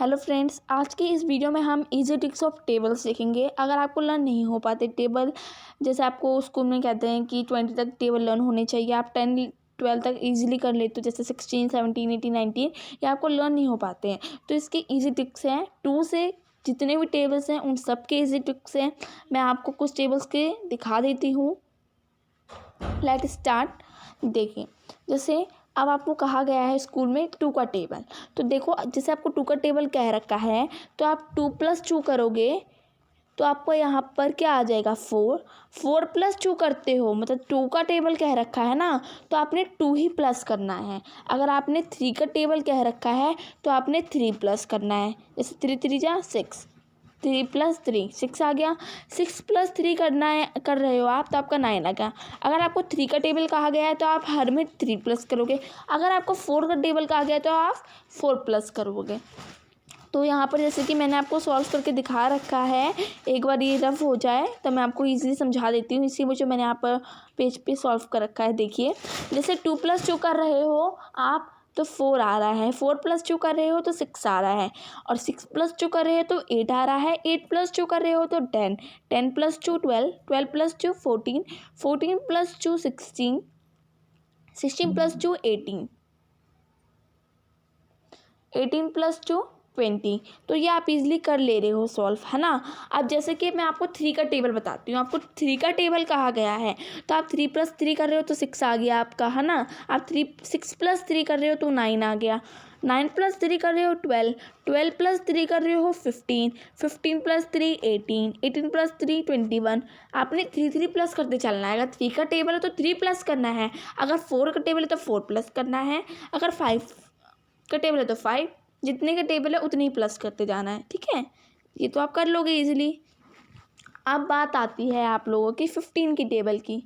Hello friends, आज की इस वीडियो में हम इजी ट्रिक्स ऑफ टेबल्स सीखेंगे। अगर आपको लर्न नहीं हो पाते टेबल, जैसे आपको स्कूल में कहते हैं कि 20 तक टेबल लर्न होने चाहिए, आप 10-12 तक इजीली कर लेते हो, जैसे 16, 17, 18, 19, या आपको लर्न नहीं हो पाते हैं तो इसके इजी ट्रिक्स हैं। 2 से जितने भी टेबल्स हैं उन सब के इजी ट्रिक्स हैं। मैं आपको कुछ टेबल्स के दिखा देती हूँ। Let start. देखिए, जैसे अब आपको कहा गया है स्कूल में 2 का टेबल, तो देखो जैसे आपको 2 का टेबल कह रखा है तो आप 2 + 2 करोगे तो आपको यहाँ पर क्या आ जाएगा 4 + 2 करते हो, मतलब 2 का टेबल कह रखा है ना, तो आपने 2 ही प्लस करना है। अगर आपने 3 का टेबल कह रखा है तो आपने 3 प्लस करना है, जैसे 3 3 जा 6, 3 + 3 6 आ गया। 6 + 3 करना है, कर रहे हो आप, तो आपका 9 आ गया। अगर आपको 3 का टेबल कहा गया है तो आप हर में 3 प्लस करोगे। अगर आपको 4 का टेबल कहा गया है तो आप 4 प्लस करोगे। तो यहाँ पर जैसे कि मैंने आपको सॉल्व करके दिखा रखा है, एक बार ये रफ हो जाए तो मैं आपको ईजिली समझा देती हूँ। इसी मुझे मैंने यहाँ पर पेज पे सॉल्व कर रखा है। देखिए, जैसे 2 + 2 कर रहे हो आप तो 4 आ रहा है, 4 + 2 कर रहे हो तो 6 आ रहा है, और 6 + 2 कर रहे हो तो 8 आ रहा है, 8 + 2 कर रहे हो तो 10, 10 + 2 12, 12 + 2 14, 14 + 2 16, 16 + 2 18, 18 + 2 20। तो ये आप इजीली कर ले रहे हो सॉल्व, है ना। अब जैसे कि मैं आपको 3 का टेबल बताती हूँ। आपको 3 का टेबल कहा गया है तो आप 3 + 3 कर रहे हो तो 6 आ गया आपका, है ना। आप 6 + 3 कर रहे हो तो 9 आ गया, 9 + 3 कर रहे हो 12, 12 + 3 कर रहे हो 15, 15 + 3 18, 18 + 3 21। आपने 3 प्लस करते चलना है। अगर 3 का टेबल है तो 3 प्लस करना है, अगर 4 का टेबल है तो 4 प्लस करना है, अगर 5 का टेबल है तो 5, जितने का टेबल है उतने ही प्लस करते जाना है, ठीक है। ये तो आप कर लोगे इजीली। अब बात आती है आप लोगों की 15 की टेबल की।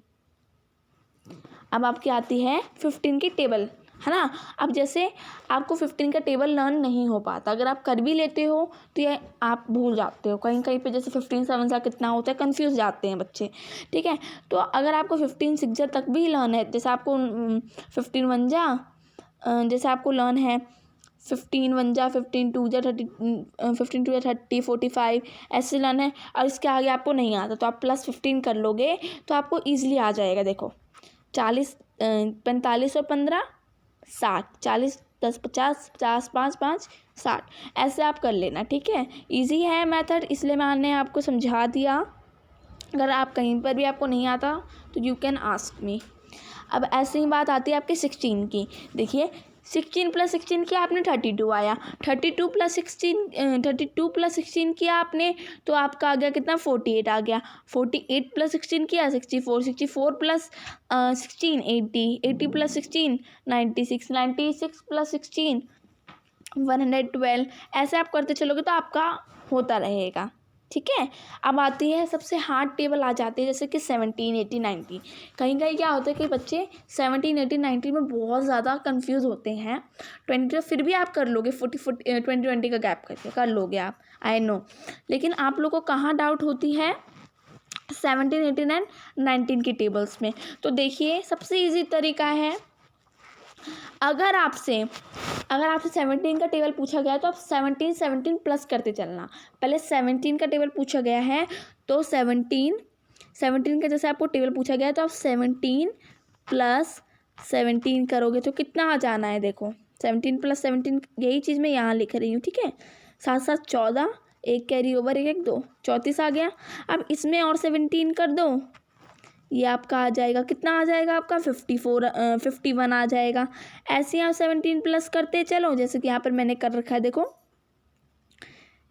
अब आपकी आती है 15 की टेबल, है ना। अब जैसे आपको 15 का टेबल लर्न नहीं हो पाता, अगर आप कर भी लेते हो तो ये आप भूल जाते हो कहीं कहीं पे, जैसे 15 7 सा कितना होता है, कंफ्यूज जाते हैं बच्चे, ठीक है। तो अगर आपको 15 6 जा तक भी लर्न है, जैसे आपको 15 1 जा, जैसे आपको लर्न है 15 1 जा 15 2 जा 30, 15 2 जा 30 45, ऐसे लर्न है। और इसके आगे आपको नहीं आता तो आप +15 कर लोगे तो आपको ईजिली आ जाएगा। देखो 40 45 और 15 60, 40 10 50, 50 5 5 60, ऐसे आप कर लेना, ठीक है। इजी है मेथड, इसलिए मैंने आपको समझा दिया। अगर आप कहीं पर भी आपको नहीं आता तो यू कैन आस्क मी। अब ऐसे ही बात आती है आपके 16 की। देखिए 16 + 16 किया आपने 32 आया, 32 + 16 32 + 16 किया आपने तो आपका आ गया कितना 48 आ गया। 48 + 16 किया 64, 64 + 16 80, 80 + 16 96, 96 + 16 112। ऐसे आप करते चलोगे तो आपका होता रहेगा, ठीक है। अब आती है सबसे हार्ड टेबल आ जाती है, जैसे कि 17 18 19। कहीं कहीं क्या होता है कि बच्चे 17 18 19 में बहुत ज़्यादा कंफ्यूज होते हैं। 20 फिर भी आप कर लोगे, 40 20 20 का गैप करके कर लोगे आप, आई नो। लेकिन आप लोगों को कहाँ डाउट होती है 17 18 एंड 19 की टेबल्स में। तो देखिए सबसे ईजी तरीका है, अगर आपसे 17 का टेबल पूछा गया तो आप 17 17 प्लस करते चलना। पहले 17 का टेबल पूछा गया है तो 17 का जैसे आपको टेबल पूछा गया है तो आप 17 + 17 करोगे तो कितना आ जाना है। देखो 17 + 17, यही चीज़ मैं यहाँ लिख रही हूँ, ठीक है। 7 7 14, एक कैरी ओवर 1 1 2 34 आ गया। अब इसमें और 17 कर दो, ये आपका आ जाएगा, कितना आ जाएगा आपका 51 आ जाएगा। ऐसे ही आप 17 प्लस करते चलो, जैसे कि यहाँ पर मैंने कर रखा है। देखो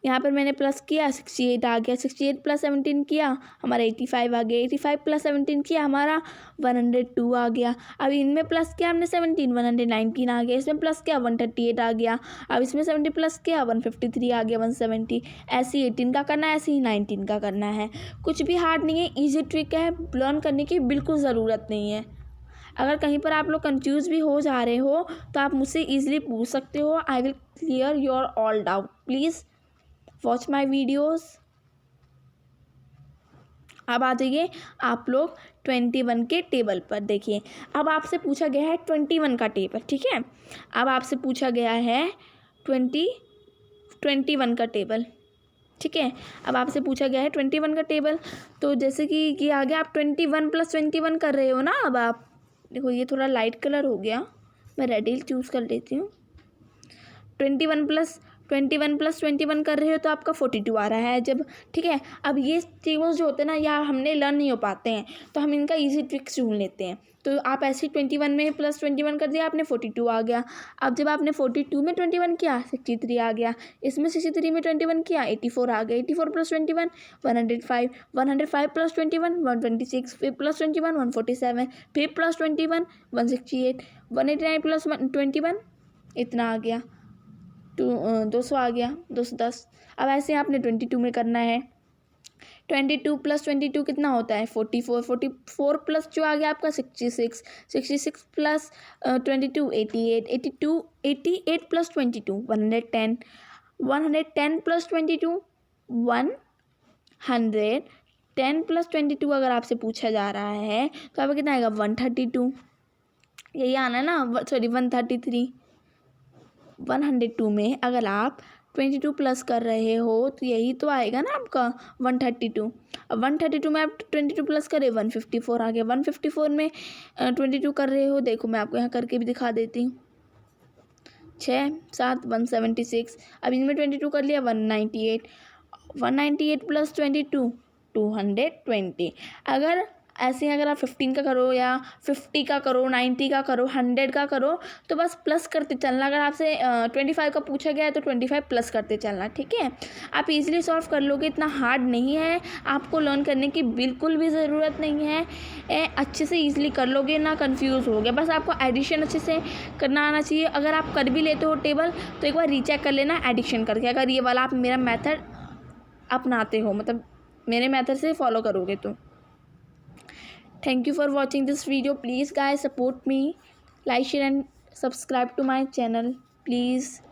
यहाँ पर मैंने प्लस किया 68 आ गया, 68 + 17 किया हमारा 85 आ गया, 85 + 17 किया हमारा 102 आ गया। अब इनमें प्लस किया हमने 17 119 आ गया, इसमें प्लस किया 138 आ गया। अब इसमें 70 प्लस किया 153 आ गया, 170। ऐसे ही 18 का करना है, ऐसे ही 19 का करना है। कुछ भी हार्ड नहीं है, ईजी ट्रिक है, लर्न करने की बिल्कुल ज़रूरत नहीं है। अगर कहीं पर आप लोग कंफ्यूज भी हो जा रहे हो तो आप मुझसे ईजिली पूछ सकते हो। I will clear your all doubt, please watch my videos. अब आ जाइए आप लोग 21 के टेबल पर। देखिए अब आपसे पूछा गया है 21 का टेबल, ठीक है। अब आपसे पूछा गया है 22 21 का टेबल, ठीक है। अब आपसे पूछा गया है 21 का टेबल, तो जैसे कि ये आ गया, आप 21 + 21 कर रहे हो ना। अब आप देखो ये थोड़ा लाइट कलर हो गया, मैं रेड ही चूज़ कर लेती हूँ। 21 + 21 कर रहे हो तो आपका 42 आ रहा है जब, ठीक है। अब ये टेबल्स जो होते हैं ना यार, हमने लर्न नहीं हो पाते हैं, तो हम इनका ईजी ट्रिक्स ढूंढ लेते हैं। तो आप ऐसे 21 में +21 कर दिया आपने, 42 आ गया। अब जब आपने 42 में 21 किया 63 आ गया, इसमें 63 में 21 किया 84 आ गया। 84 + 21 105, 105 + 21 126, फिर +21 147, फिर +21 168, 189 + 21 इतना आ गया, 200 आ गया, 210। अब ऐसे आपने 22 में करना है। 22 + 22 कितना होता है 44, 44 प्लस जो आ गया आपका 66, 66 + 22 88, 88 + 22 110, 110 + 22 100, 10 + 22 अगर आपसे पूछा जा रहा है तो आपका कितना आएगा 132, यही आना है ना, सॉरी 133। 102 में अगर आप 22 प्लस कर रहे हो तो यही तो आएगा ना आपका 132। अब 132 में आप 22 प्लस करें 154 आ गया। 154 में 22 कर रहे हो, देखो मैं आपको यहाँ करके भी दिखा देती हूँ। 6 7 176, अब इनमें 22 कर लिया 198, 198 + 22 220। अगर ऐसे अगर आप 15 का करो या 50 का करो, 90 का करो, 100 का करो, तो बस प्लस करते चलना। अगर आपसे 25 का पूछा गया है तो 25 प्लस करते चलना, ठीक है। आप इजीली सॉल्व कर लोगे, इतना हार्ड नहीं है, आपको लर्न करने की बिल्कुल भी ज़रूरत नहीं है। अच्छे से ईजिली कर लोगे, ना कंफ्यूज हो गया। बस आपको एडिशन अच्छे से करना आना चाहिए। अगर आप कर भी लेते हो टेबल तो एक बार रीचेक कर लेना एडिशन करके, अगर ये वाला आप मेरा मेथड अपनाते हो, मतलब मेरे मेथड से फॉलो करोगे तो। Thank you for watching this video. Please guys support me, like, share and subscribe to my channel please.